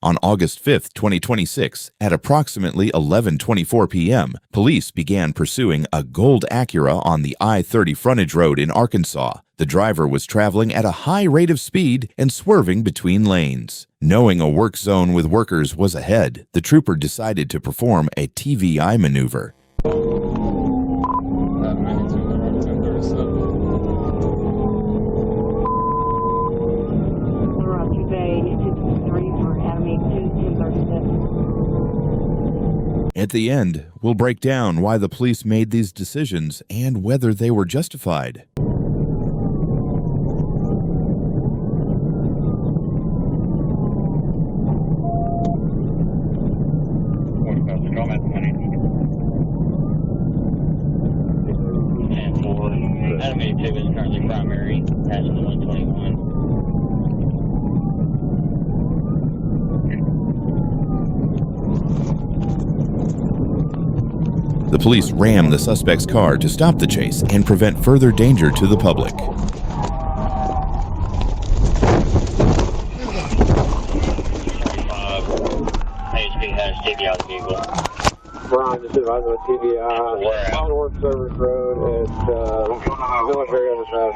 On August 5, 2026, at approximately 11:24 p.m., police began pursuing a gold Acura on the I-30 frontage road in Arkansas. The driver was traveling at a high rate of speed and swerving between lanes. Knowing a work zone with workers was ahead, the trooper decided to perform a TVI maneuver. At the end, we'll break down why the police made these decisions and whether they were justified. Item 82 is currently primary, passing 121. The police rammed the suspect's car to stop the chase and prevent further danger to the public. ASP has TBI the vehicle. Brian, just advised on TBI. On Work Service Road at Military on the side.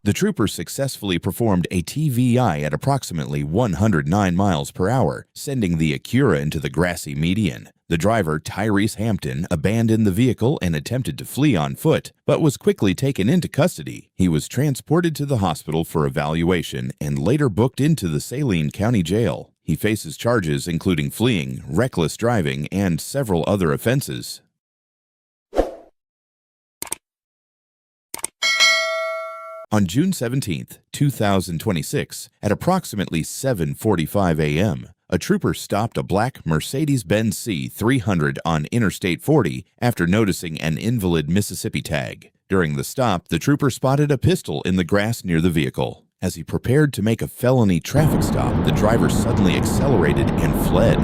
The trooper successfully performed a TVI at approximately 109 miles per hour, sending the Acura into the grassy median. The driver, Tyrese Hampton, abandoned the vehicle and attempted to flee on foot, but was quickly taken into custody. He was transported to the hospital for evaluation and later booked into the Saline County Jail. He faces charges including fleeing, reckless driving, and several other offenses. On June 17, 2026, at approximately 7:45 a.m., a trooper stopped a black Mercedes-Benz C300 on Interstate 40 after noticing an invalid Mississippi tag. During the stop, the trooper spotted a pistol in the grass near the vehicle. As he prepared to make a felony traffic stop, the driver suddenly accelerated and fled.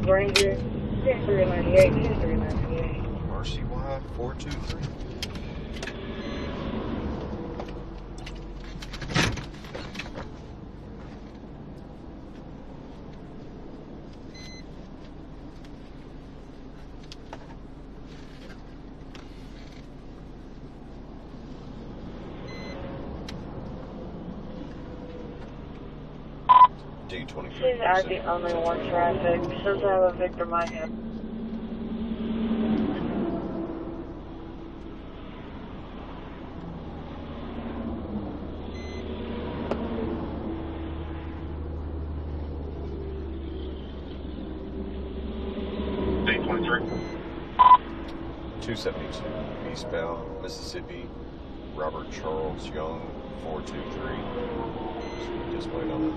Ranger, 398, 398. RCY 423. D23. She's RD only one traffic. Shows I have a Victor Micah. D23. 272. Eastbound, Mississippi. Robert Charles Young 423. Just wait on it.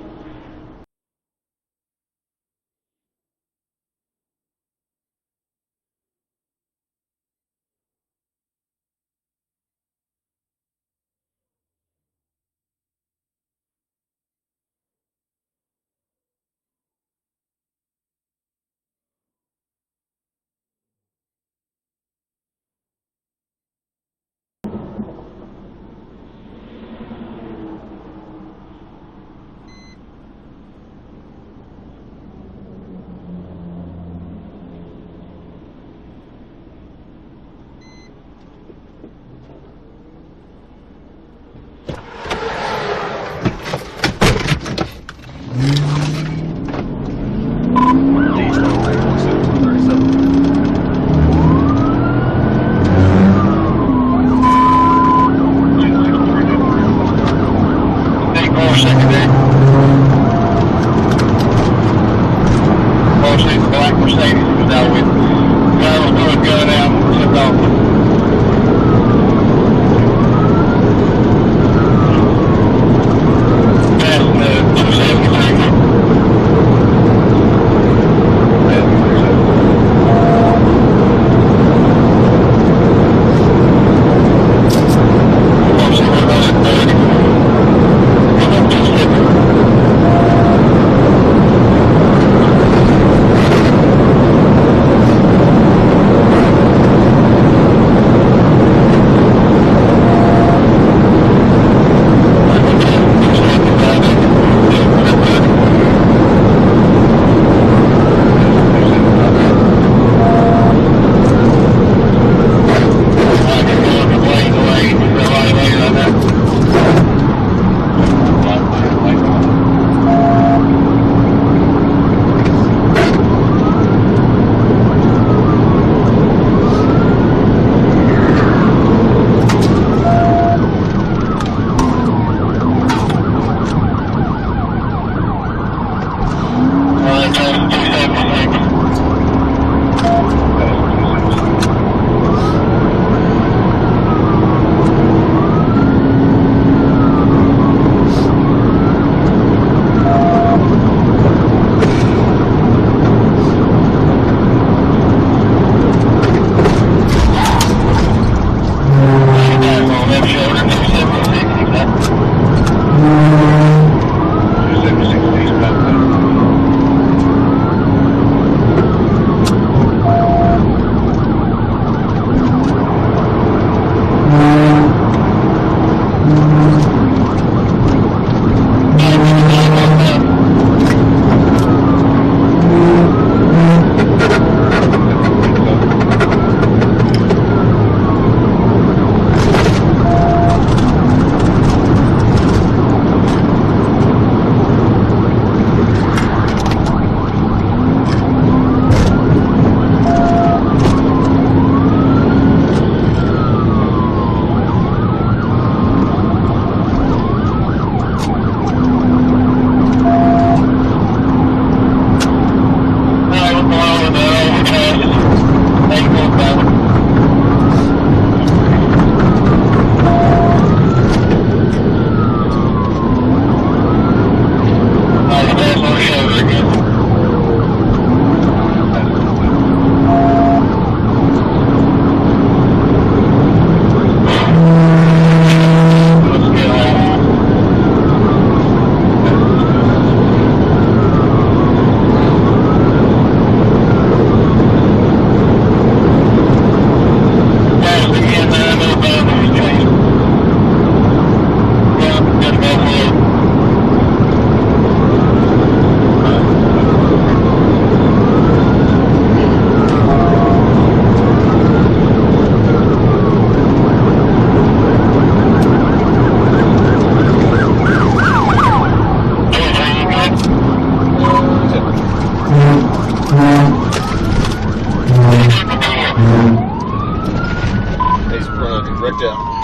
Dashcam.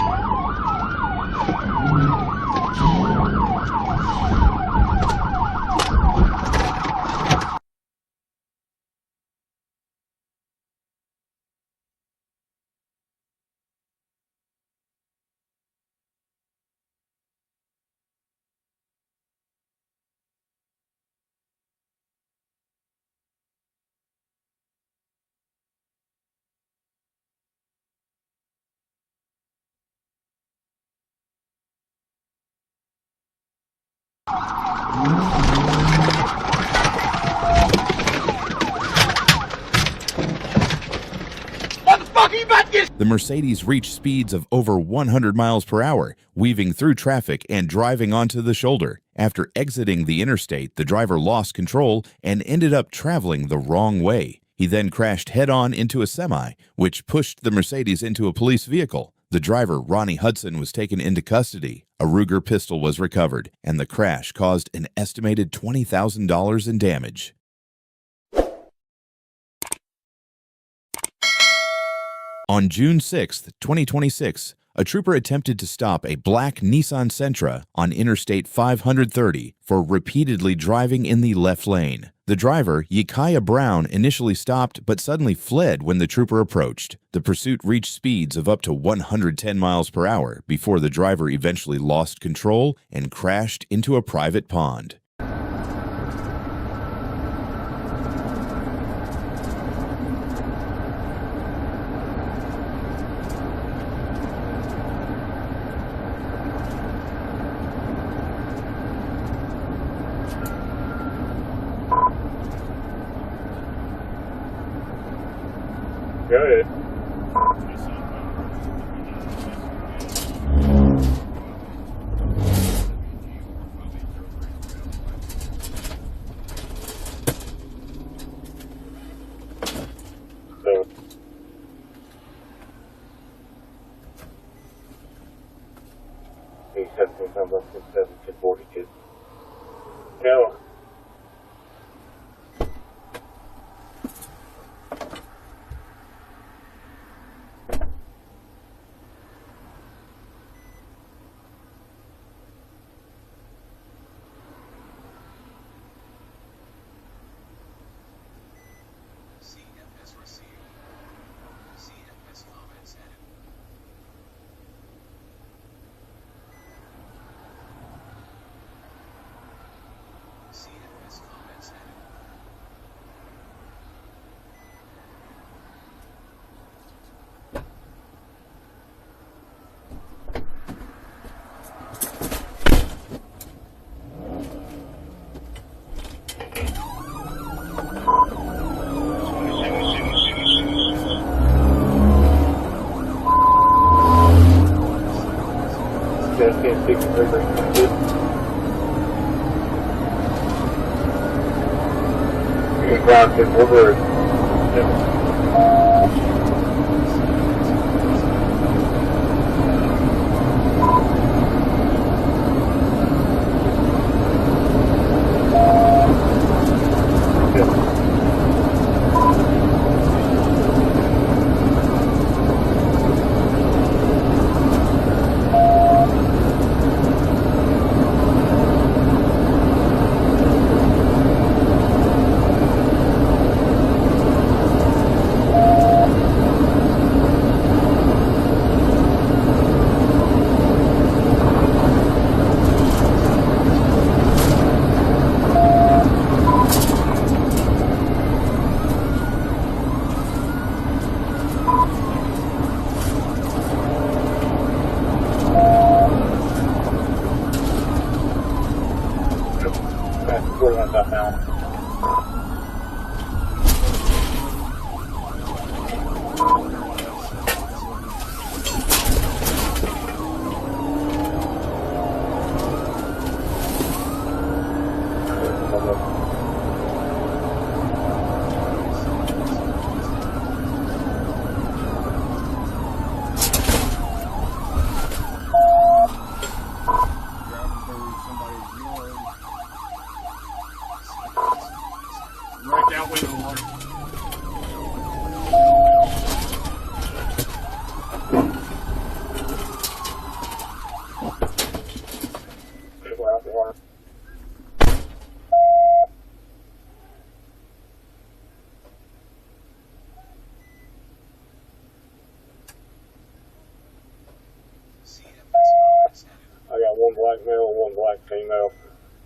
The Mercedes reached speeds of over 100 miles per hour, weaving through traffic and driving onto the shoulder. After exiting the interstate, the driver lost control and ended up traveling the wrong way. He then crashed head-on into a semi, which pushed the Mercedes into a police vehicle. The driver, Ronnie Hudson, was taken into custody. A Ruger pistol was recovered, and the crash caused an estimated $20,000 in damage. On June 6, 2026, a trooper attempted to stop a black Nissan Sentra on Interstate 530 for repeatedly driving in the left lane. The driver, Yakaya Brown, initially stopped but suddenly fled when the trooper approached. The pursuit reached speeds of up to 110 miles per hour before the driver eventually lost control and crashed into a private pond. Go ahead. So. P17 number 6742. Go. CFS received. CFS comments added. CFS comments added. Dashcam 6 number 2. You're grounded over. Now. one black male, one black female.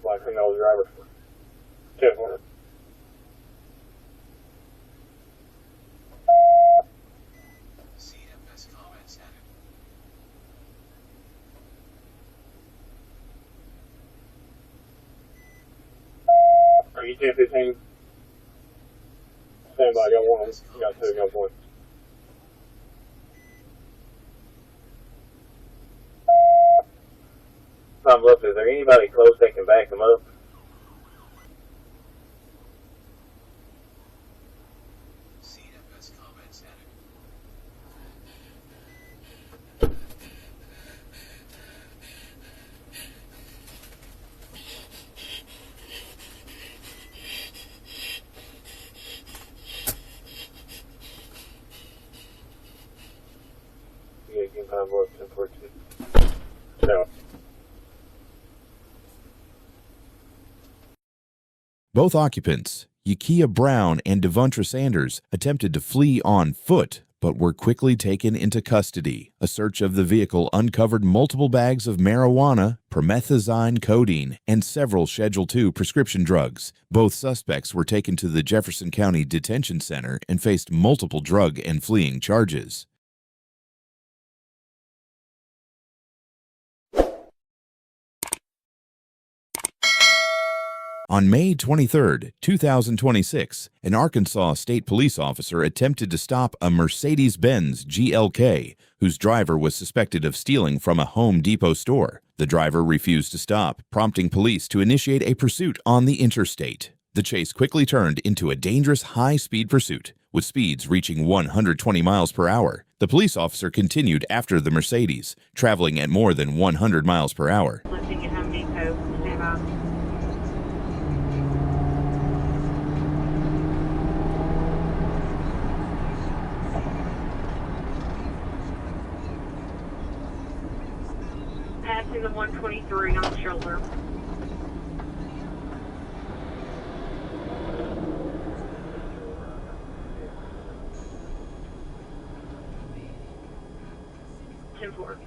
Black female driver. 10-4. CFS comments added. Are you 10-15? Stand by, got one, got two, got one. Tom, look, is there anybody close that can back them up? CFS comments added. Yeah, you can find both 10-14. No. Both occupants, Yakia Brown and Devontra Sanders, attempted to flee on foot, but were quickly taken into custody. A search of the vehicle uncovered multiple bags of marijuana, promethazine codeine, and several Schedule II prescription drugs. Both suspects were taken to the Jefferson County Detention Center and faced multiple drug and fleeing charges. On May 23, 2026, an Arkansas state police officer attempted to stop a Mercedes-Benz GLK, whose driver was suspected of stealing from a Home Depot store. The driver refused to stop, prompting police to initiate a pursuit on the interstate. The chase quickly turned into a dangerous high-speed pursuit, with speeds reaching 120 miles per hour. The police officer continued after the Mercedes, traveling at more than 100 miles per hour. Lifting at Home Depot, stand by. Passing the 123 on the shoulder. Forward.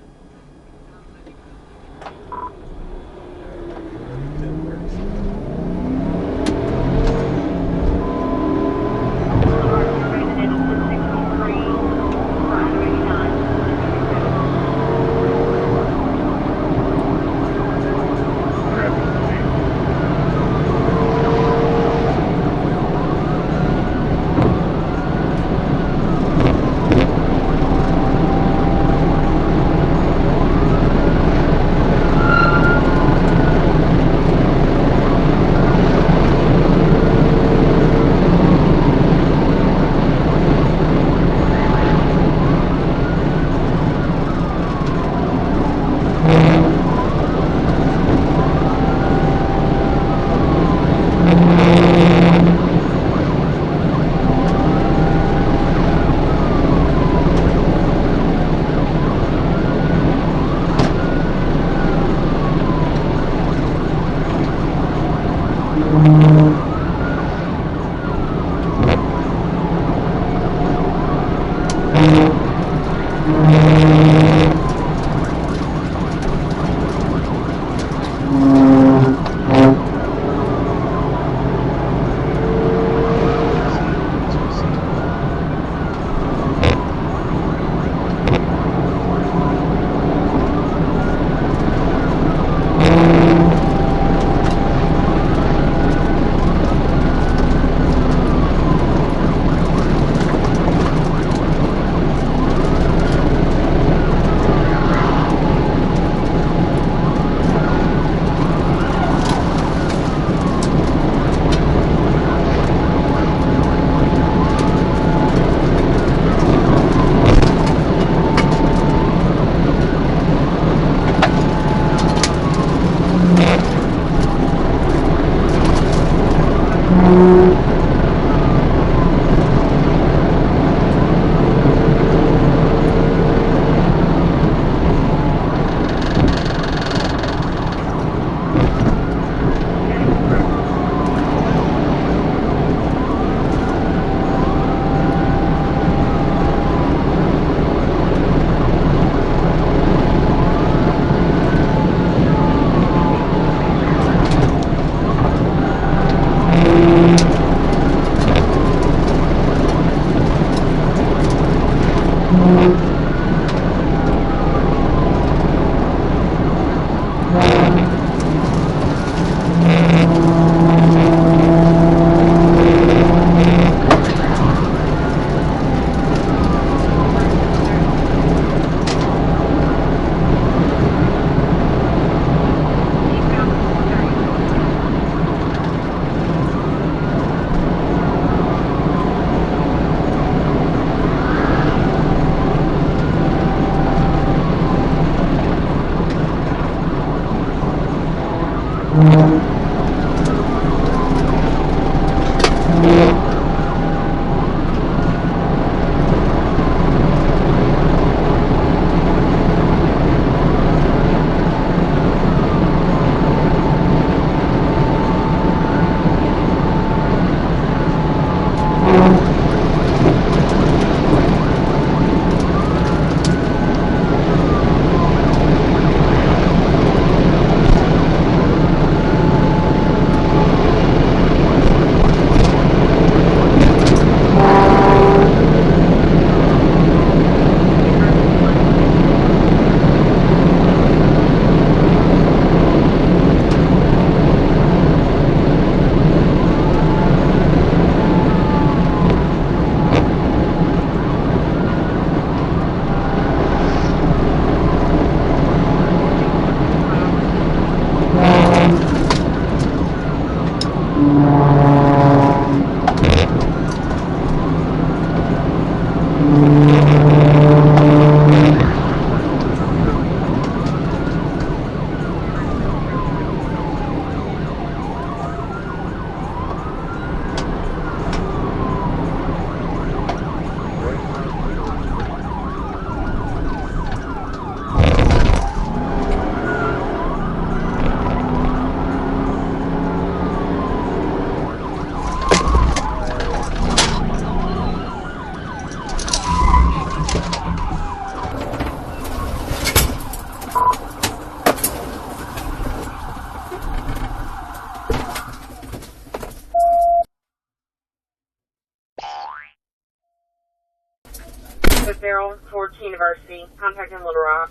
With Barrel towards University, contacting Little Rock.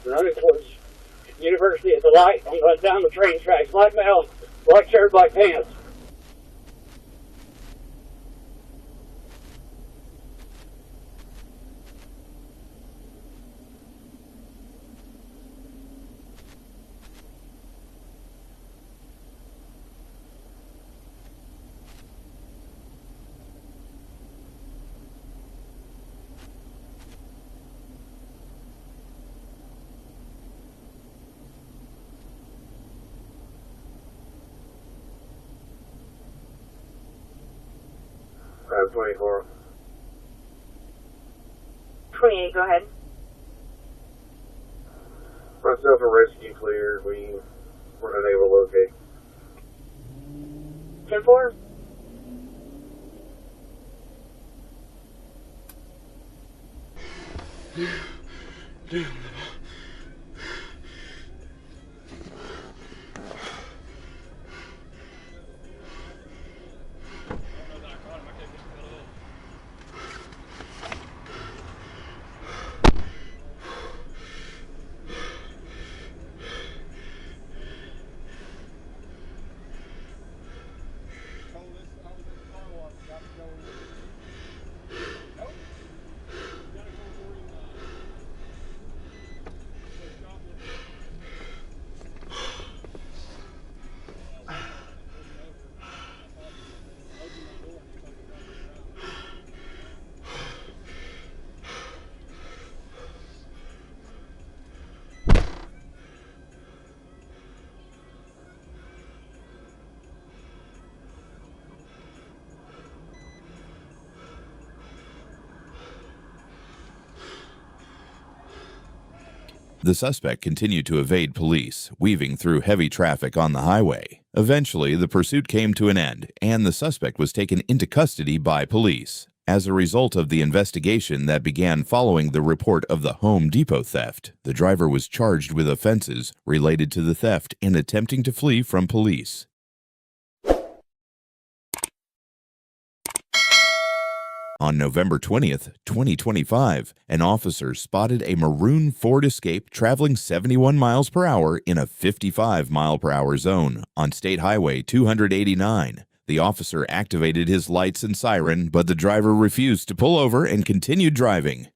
Running towards University at the light, I'm going down the train tracks, black male, black shirt, black pants. Grab 24. 28, go ahead. Myself and rescue clear, we were unable to locate. 10-4. The suspect continued to evade police, weaving through heavy traffic on the highway. Eventually, the pursuit came to an end, and the suspect was taken into custody by police. As a result of the investigation that began following the report of the Home Depot theft, the driver was charged with offenses related to the theft and attempting to flee from police. On November 20th, 2025, an officer spotted a maroon Ford Escape traveling 71 miles per hour in a 55 mile per hour zone on State Highway 289. The officer activated his lights and siren, but the driver refused to pull over and continued driving.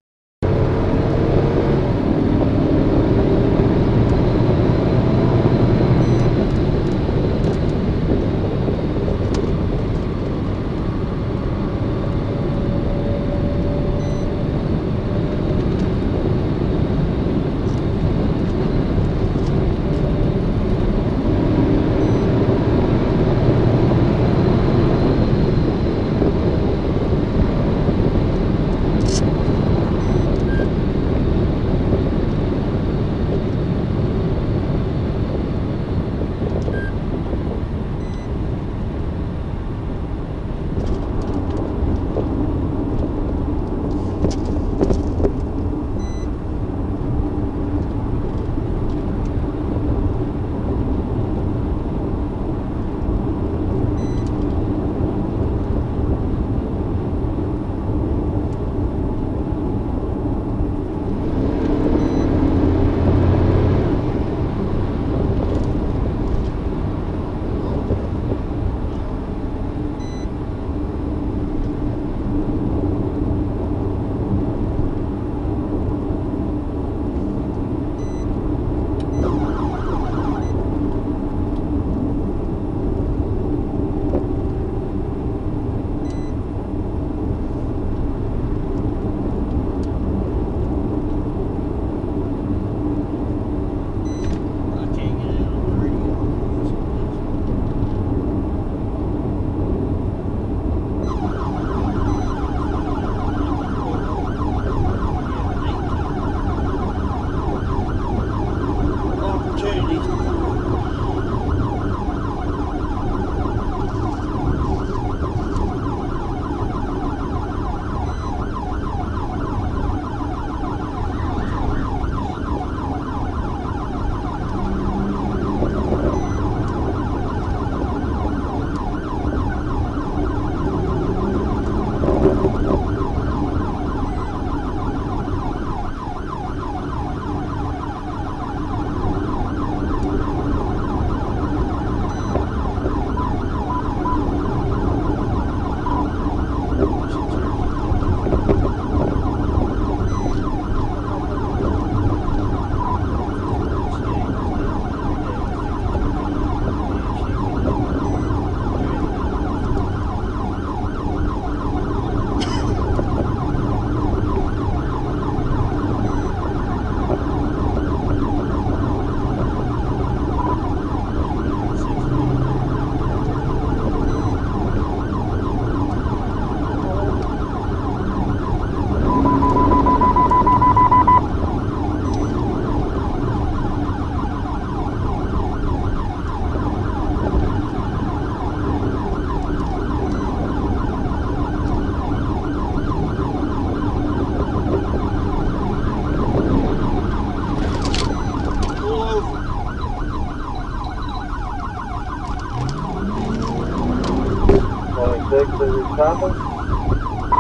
Pull over!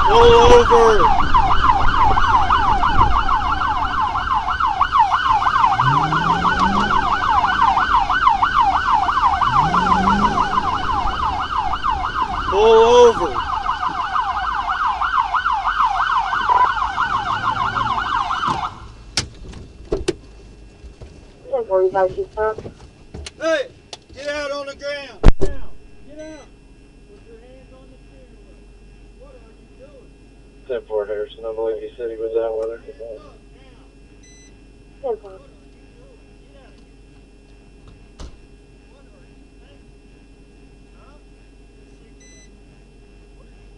Pull over! Pull over! Hey! Get out on the ground! Get out! Get out! Put your hands on the steering wheel. What are you doing? 10-4 Harrison, I believe he said he was out with her. Hands up now! 10-4. What are you doing? Get out of here! What are you thinking? Huh? What are you doing?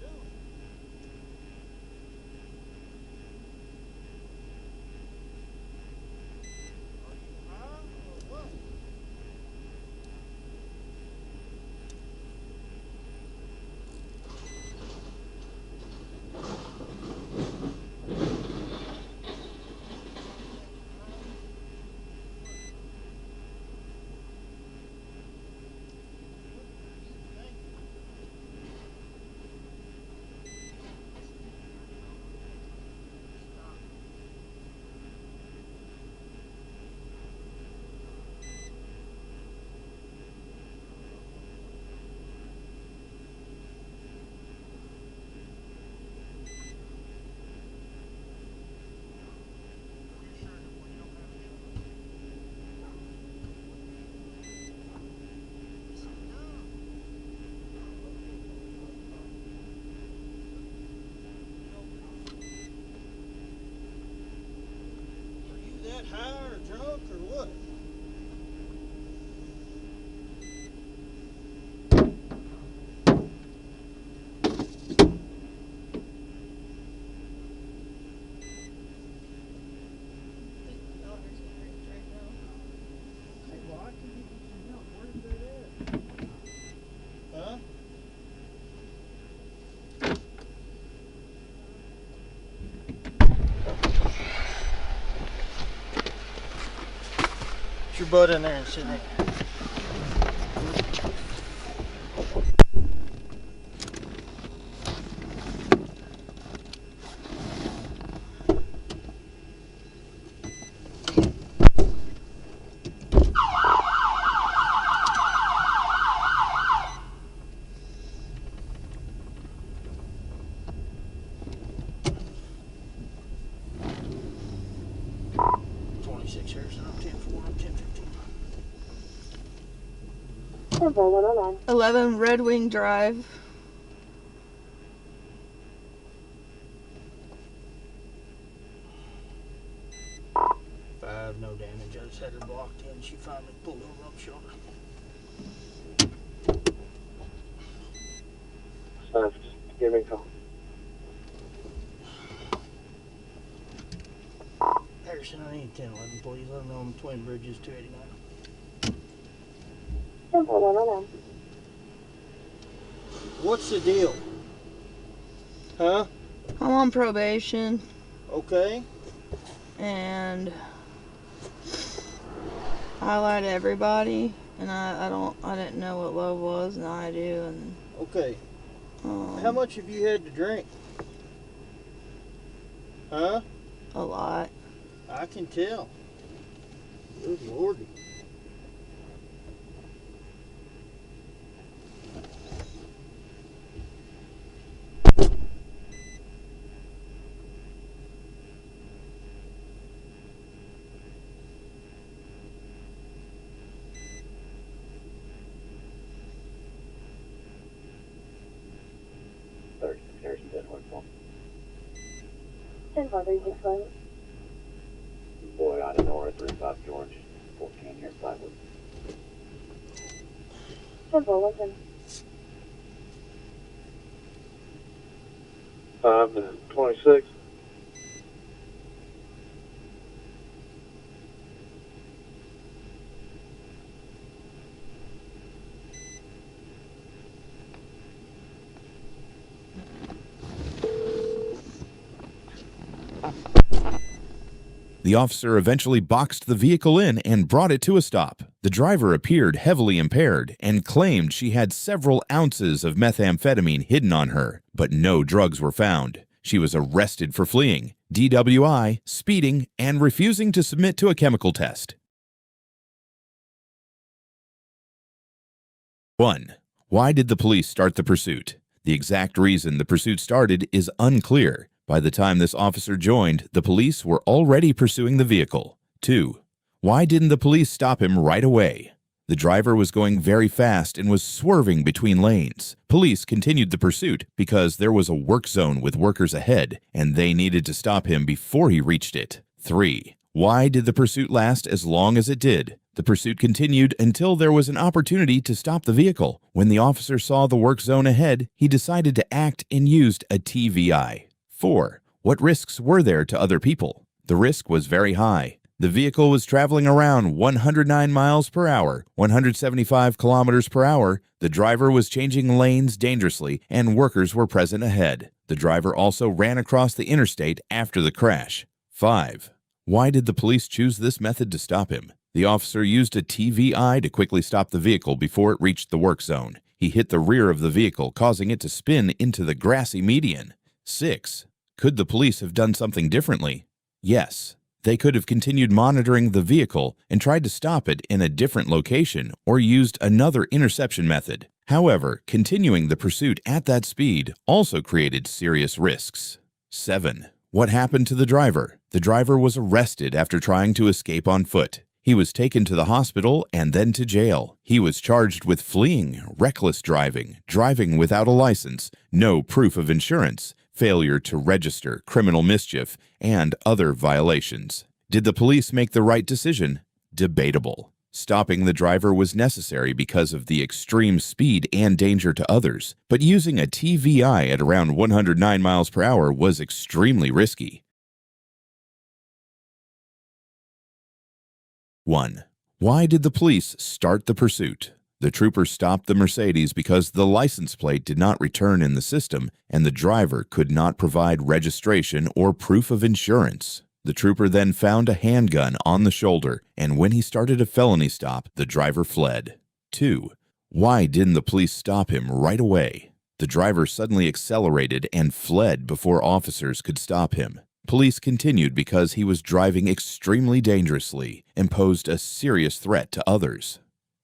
Are you high or what? That high or drunk or what? Hey, well, I can give you some help. Where's that at? Huh? Put your butt in there and sit there. Harrison, I'm 10-4, I'm 10-15. 10-4, 11 Red Wing Drive. Five, no damage. I just had her blocked in. She finally pulled over on the shoulder. Just give me a call. Harrison, I need 10-11, please. I'm on Twin Bridges, 289. 10-4, What's the deal? Huh? I'm on probation, Okay. and I lied to everybody, and I didn't know what love was, now I do, and Okay. How much have you had to drink? Huh? a lot. I can tell. Good lordy. Harrison, 10-4. 10-4, 365. Boy out of North, 35 George, 14 here, 5 with 10-4, 110. 5 and 26. The officer eventually boxed the vehicle in and brought it to a stop. The driver appeared heavily impaired and claimed she had several ounces of methamphetamine hidden on her, but no drugs were found. She was arrested for fleeing, DWI, speeding, and refusing to submit to a chemical test. 1. Why did the police start the pursuit? The exact reason the pursuit started is unclear. By the time this officer joined, the police were already pursuing the vehicle. 2. Why didn't the police stop him right away? The driver was going very fast and was swerving between lanes. Police continued the pursuit because there was a work zone with workers ahead, and they needed to stop him before he reached it. 3. Why did the pursuit last as long as it did? The pursuit continued until there was an opportunity to stop the vehicle. When the officer saw the work zone ahead, he decided to act and used a TVI. 4. What risks were there to other people? The risk was very high. The vehicle was traveling around 109 miles per hour, 175 kilometers per hour. The driver was changing lanes dangerously, and workers were present ahead. The driver also ran across the interstate after the crash. 5. Why did the police choose this method to stop him? The officer used a TVI to quickly stop the vehicle before it reached the work zone. He hit the rear of the vehicle, causing it to spin into the grassy median. 6. Could the police have done something differently? Yes. They could have continued monitoring the vehicle and tried to stop it in a different location or used another interception method. However, continuing the pursuit at that speed also created serious risks. 7. What happened to the driver? The driver was arrested after trying to escape on foot. He was taken to the hospital and then to jail. He was charged with fleeing, reckless driving, driving without a license, no proof of insurance, failure to register, criminal mischief, and other violations. Did the police make the right decision? Debatable. Stopping the driver was necessary because of the extreme speed and danger to others, but using a TVI at around 109 miles per hour was extremely risky. 1. Why did the police start the pursuit? The trooper stopped the Mercedes because the license plate did not return in the system and the driver could not provide registration or proof of insurance. The trooper then found a handgun on the shoulder, and when he started a felony stop, the driver fled. 2. Why didn't the police stop him right away? The driver suddenly accelerated and fled before officers could stop him. Police continued because he was driving extremely dangerously and posed a serious threat to others.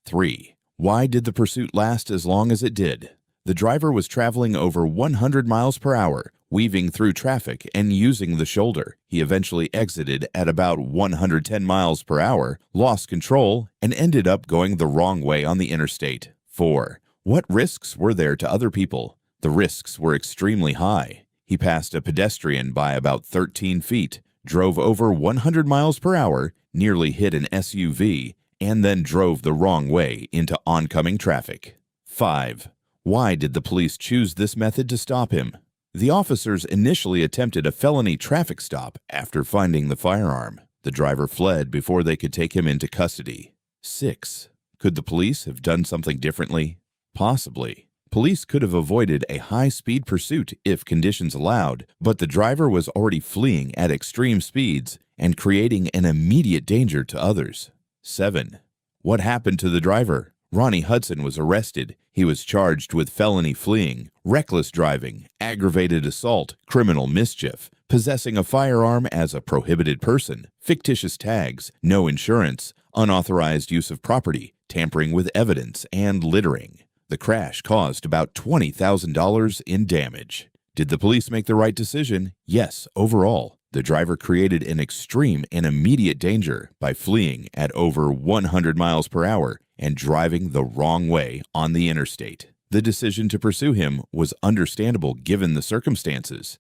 3. Why did the pursuit last as long as it did? The driver was traveling over 100 miles per hour, weaving through traffic and using the shoulder. He eventually exited at about 110 miles per hour, lost control, and ended up going the wrong way on the interstate. 4. What risks were there to other people? The risks were extremely high. He passed a pedestrian by about 13 feet, drove over 100 miles per hour, nearly hit an SUV, and then drove the wrong way into oncoming traffic. 5. Why did the police choose this method to stop him? The officers initially attempted a felony traffic stop after finding the firearm. The driver fled before they could take him into custody. 6. Could the police have done something differently? Possibly. Police could have avoided a high-speed pursuit if conditions allowed, but the driver was already fleeing at extreme speeds and creating an immediate danger to others. 7. What happened to the driver? Ronnie Hudson was arrested. He was charged with felony fleeing, reckless driving, aggravated assault, criminal mischief, possessing a firearm as a prohibited person, fictitious tags, no insurance, unauthorized use of property, tampering with evidence, and littering. The crash caused about $20,000 in damage. Did the police make the right decision? Yes, overall. The driver created an extreme and immediate danger by fleeing at over 100 miles per hour and driving the wrong way on the interstate. The decision to pursue him was understandable given the circumstances.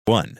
1.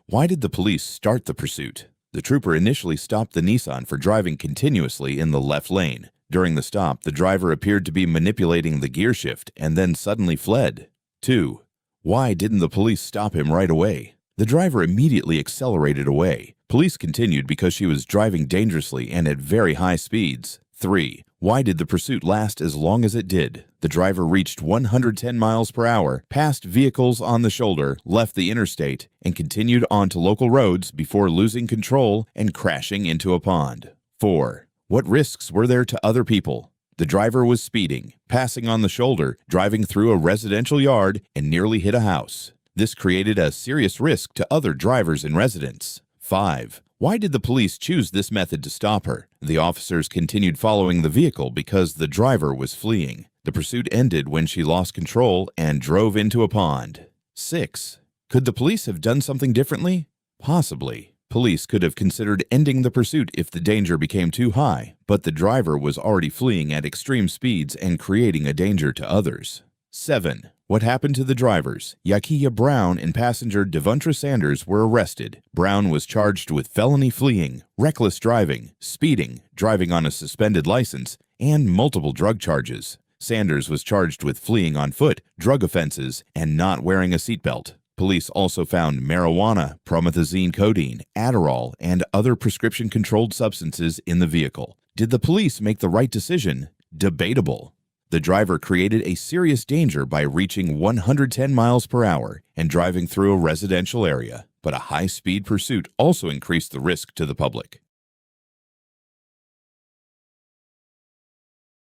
Why did the police start the pursuit? The trooper initially stopped the Nissan for driving continuously in the left lane. During the stop, the driver appeared to be manipulating the gear shift and then suddenly fled. 2. Why didn't the police stop him right away? The driver immediately accelerated away. Police continued because she was driving dangerously and at very high speeds. 3. Why did the pursuit last as long as it did? The driver reached 110 miles per hour, passed vehicles on the shoulder, left the interstate, and continued onto local roads before losing control and crashing into a pond. 4. What risks were there to other people? The driver was speeding, passing on the shoulder, driving through a residential yard, and nearly hit a house. This created a serious risk to other drivers and residents. 5. Why did the police choose this method to stop her? The officers continued following the vehicle because the driver was fleeing. The pursuit ended when she lost control and drove into a pond. 6. Could the police have done something differently? Possibly. Police could have considered ending the pursuit if the danger became too high, but the driver was already fleeing at extreme speeds and creating a danger to others. 7. What happened to the drivers? Yakia Brown and passenger Devontra Sanders were arrested. Brown was charged with felony fleeing, reckless driving, speeding, driving on a suspended license, and multiple drug charges. Sanders was charged with fleeing on foot, drug offenses, and not wearing a seatbelt. Police also found marijuana, promethazine codeine, Adderall, and other prescription-controlled substances in the vehicle. Did the police make the right decision? Debatable. The driver created a serious danger by reaching 110 miles per hour and driving through a residential area, but a high-speed pursuit also increased the risk to the public.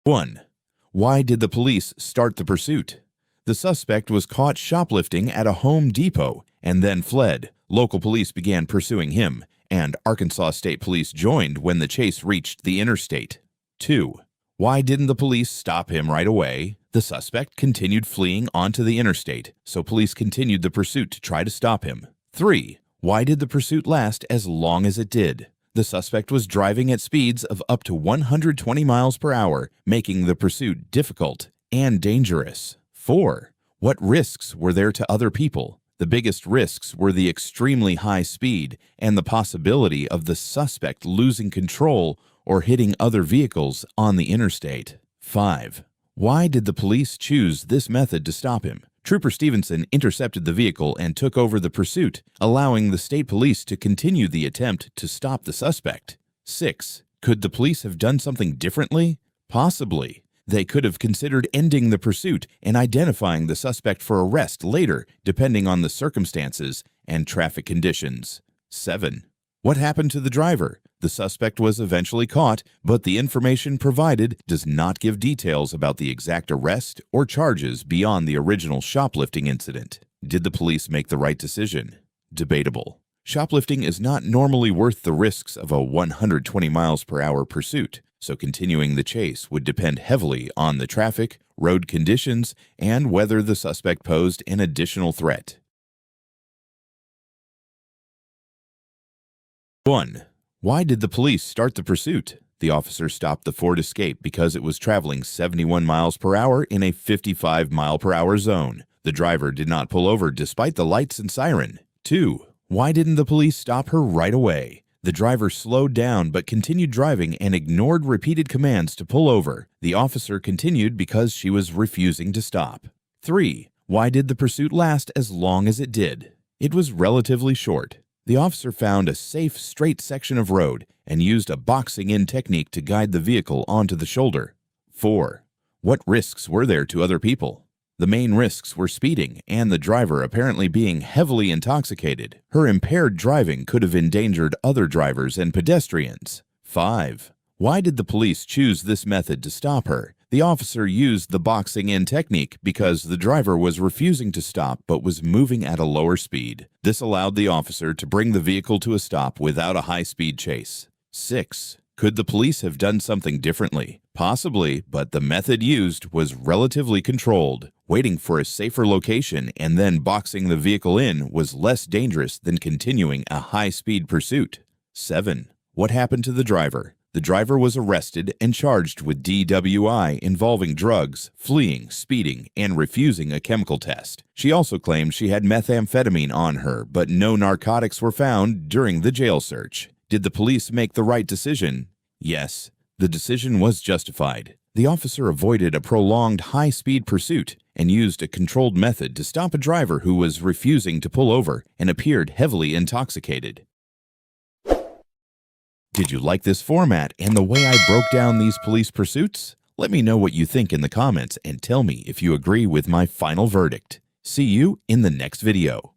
1. Why did the police start the pursuit? The suspect was caught shoplifting at a Home Depot and then fled. Local police began pursuing him, and Arkansas State Police joined when the chase reached the interstate. 2. Why didn't the police stop him right away? The suspect continued fleeing onto the interstate, so police continued the pursuit to try to stop him. 3. Why did the pursuit last as long as it did? The suspect was driving at speeds of up to 120 miles per hour, making the pursuit difficult and dangerous. 4. What risks were there to other people? The biggest risks were the extremely high speed and the possibility of the suspect losing control or hitting other vehicles on the interstate. 5. Why did the police choose this method to stop him? Trooper Stevenson intercepted the vehicle and took over the pursuit, allowing the state police to continue the attempt to stop the suspect. 6. Could the police have done something differently? Possibly. They could have considered ending the pursuit and identifying the suspect for arrest later, depending on the circumstances and traffic conditions. 7. What happened to the driver? The suspect was eventually caught, but the information provided does not give details about the exact arrest or charges beyond the original shoplifting incident. Did the police make the right decision? Debatable. Shoplifting is not normally worth the risks of a 120 miles per hour pursuit, so continuing the chase would depend heavily on the traffic, road conditions, and whether the suspect posed an additional threat. 1. Why did the police start the pursuit? The officer stopped the Ford Escape because it was traveling 71 miles per hour in a 55 mile per hour zone. The driver did not pull over despite the lights and siren. 2. Why didn't the police stop her right away? The driver slowed down but continued driving and ignored repeated commands to pull over. The officer continued because she was refusing to stop. 3. Why did the pursuit last as long as it did? It was relatively short. The officer found a safe, straight section of road and used a boxing-in technique to guide the vehicle onto the shoulder. 4. What risks were there to other people? The main risks were speeding and the driver apparently being heavily intoxicated. Her impaired driving could have endangered other drivers and pedestrians. 5. Why did the police choose this method to stop her? The officer used the boxing-in technique because the driver was refusing to stop but was moving at a lower speed. This allowed the officer to bring the vehicle to a stop without a high-speed chase. 6. Could the police have done something differently? Possibly, but the method used was relatively controlled. Waiting for a safer location and then boxing the vehicle in was less dangerous than continuing a high-speed pursuit. 7. What happened to the driver? The driver was arrested and charged with DWI involving drugs, fleeing, speeding, and refusing a chemical test. She also claimed she had methamphetamine on her, but no narcotics were found during the jail search. Did the police make the right decision? Yes, the decision was justified. The officer avoided a prolonged high-speed pursuit and used a controlled method to stop a driver who was refusing to pull over and appeared heavily intoxicated. Did you like this format and the way I broke down these police pursuits? Let me know what you think in the comments and tell me if you agree with my final verdict. See you in the next video.